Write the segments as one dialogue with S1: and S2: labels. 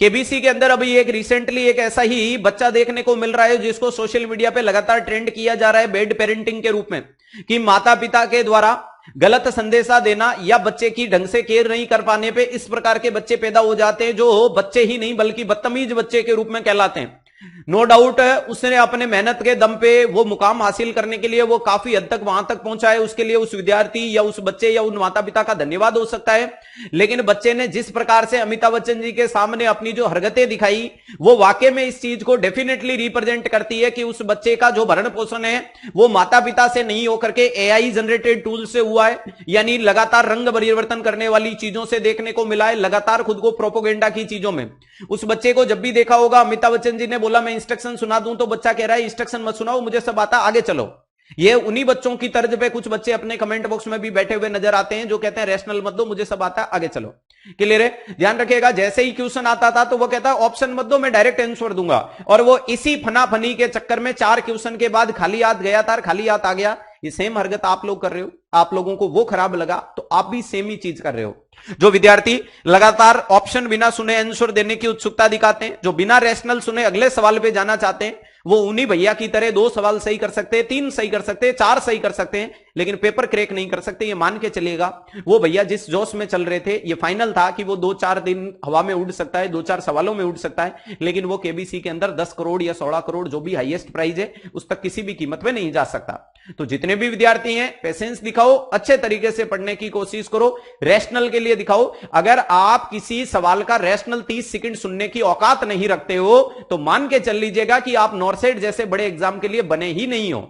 S1: KBC के अंदर अभी एक रिसेंटली एक ऐसा ही बच्चा देखने को मिल रहा है जिसको सोशल मीडिया पे लगातार ट्रेंड किया जा रहा है बैड पेरेंटिंग के रूप में, कि माता पिता के द्वारा गलत संदेशा देना या बच्चे की ढंग से केयर नहीं कर पाने पे इस प्रकार के बच्चे पैदा हो जाते हैं जो बच्चे ही नहीं बल्कि बदतमीज बच्चे के रूप में कहलाते हैं। नो डाउट उसने अपने मेहनत के दम पे वो मुकाम हासिल करने के लिए वो काफी हद तक वहां तक पहुंचा है, उसके लिए उस विद्यार्थी या उस बच्चे या उन माता पिता का धन्यवाद हो सकता है। लेकिन बच्चे ने जिस प्रकार से अमिताभ बच्चन जी के सामने अपनी जो हरकतें दिखाई वो वाकई में इस चीज को डेफिनेटली रिप्रेजेंट करती है कि उस बच्चे का जो भरण पोषण है वो माता पिता से नहीं होकर के एआई जनरेटेड टूल से हुआ है, यानी लगातार रंग परिवर्तन करने वाली चीजों से देखने को मिला है, लगातार खुद को प्रोपोगेंडा की चीजों में। उस बच्चे को जब भी देखा होगा अमिताभ बच्चन जी ने बोला मैं इंस्ट्रक्शन सुना दूं, तो बच्चा कह रहा है इंस्ट्रक्शन मत सुनाओ, मुझे सब आता, आगे चलो। ये उन्हीं बच्चों की तर्ज पे कुछ बच्चे अपने कमेंट बॉक्स में भी बैठे हुए नजर आते हैं जो कहते हैं रैशनल मत दो, मुझे सब आता, आगे चलो। क्लियर है? ध्यान रखिएगा, जैसे ही क्वेश्चन आता था तो वो कहता है ऑप्शन मत दो, मैं डायरेक्ट आंसर दूंगा, और वो इसी फनाफनी के चक्कर में 4 क्वेश्चन के बाद खाली हाथ गया था, खाली हाथ आ गया। ये सेम हरकत आप लोग कर रहे हो, आप लोगों को वो खराब लगा तो आप भी सेम ही चीज कर रहे हो। जो विद्यार्थी लगातार ऑप्शन बिना सुने आंसर देने की उत्सुकता दिखाते हैं, जो बिना रैशनल सुने अगले सवाल पे जाना चाहते हैं, वो उन्हीं भैया की तरह 2 सवाल सही कर सकते हैं, 3 सही कर सकते हैं, 4 सही कर सकते हैं, लेकिन पेपर क्रैक नहीं कर सकते। ये मान के चलिएगा वो भैया जिस जोश में चल रहे थे, ये फाइनल था कि वो 2-4 दिन हवा में उड़ सकता है, 2-4 सवालों में उड़ सकता है, लेकिन वो केबीसी के अंदर 10 करोड़ या 16 करोड़ जो भी हाईएस्ट प्राइज है उस तक किसी भी कीमत में नहीं जा सकता। तो जितने भी विद्यार्थी हैं पेशेंस दिखाओ, अच्छे तरीके से पढ़ने की कोशिश करो, रैशनल के लिए दिखाओ। अगर आप किसी सवाल का रैशनल 30 सेकंड सुनने की औकात नहीं रखते हो तो मान के चल लीजिएगा कि आप नॉर्सेट जैसे बड़े एग्जाम के लिए बने ही नहीं हो।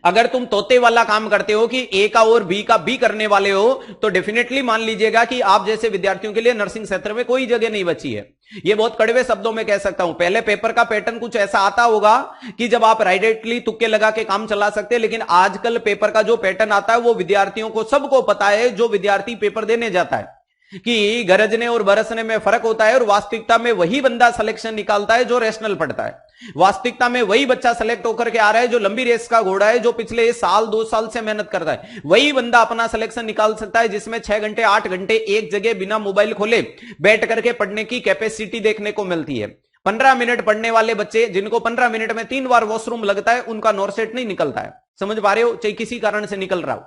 S1: अगर तुम तोते वाला काम करते हो कि ए का और बी का बी करने वाले हो तो डेफिनेटली मान लीजिएगा कि आप जैसे विद्यार्थियों के लिए नर्सिंग क्षेत्र में कोई जगह नहीं बची है। ये बहुत कड़वे शब्दों में कह सकता हूं। पहले पेपर का पैटर्न कुछ ऐसा आता होगा कि जब आप डायरेक्टली तुक्के लगा के काम चला सकते हैं, लेकिन आजकल पेपर का जो पैटर्न आता है वो विद्यार्थियों को सबको पता है, जो विद्यार्थी पेपर देने जाता है, कि गरजने और बरसने में फर्क होता है, और वास्तविकता में वही बंदा सिलेक्शन निकालता है जो रैशनल पढ़ता है। वास्तविकता में वही बच्चा सेलेक्ट होकर के आ रहा है जो लंबी रेस का घोड़ा है, जो पिछले साल 2 साल से मेहनत करता है। वही बंदा अपना सिलेक्शन निकाल सकता है जिसमें 6 घंटे 8 घंटे एक जगह बिना मोबाइल खोले बैठ करके पढ़ने की कैपेसिटी देखने को मिलती है। 15 मिनट पढ़ने वाले बच्चे जिनको 15 मिनट में 3 बार वॉशरूम लगता है, उनका नॉर्सेट नहीं निकलता है। समझ पा रहे हो? चाहे किसी कारण से निकल रहा हो।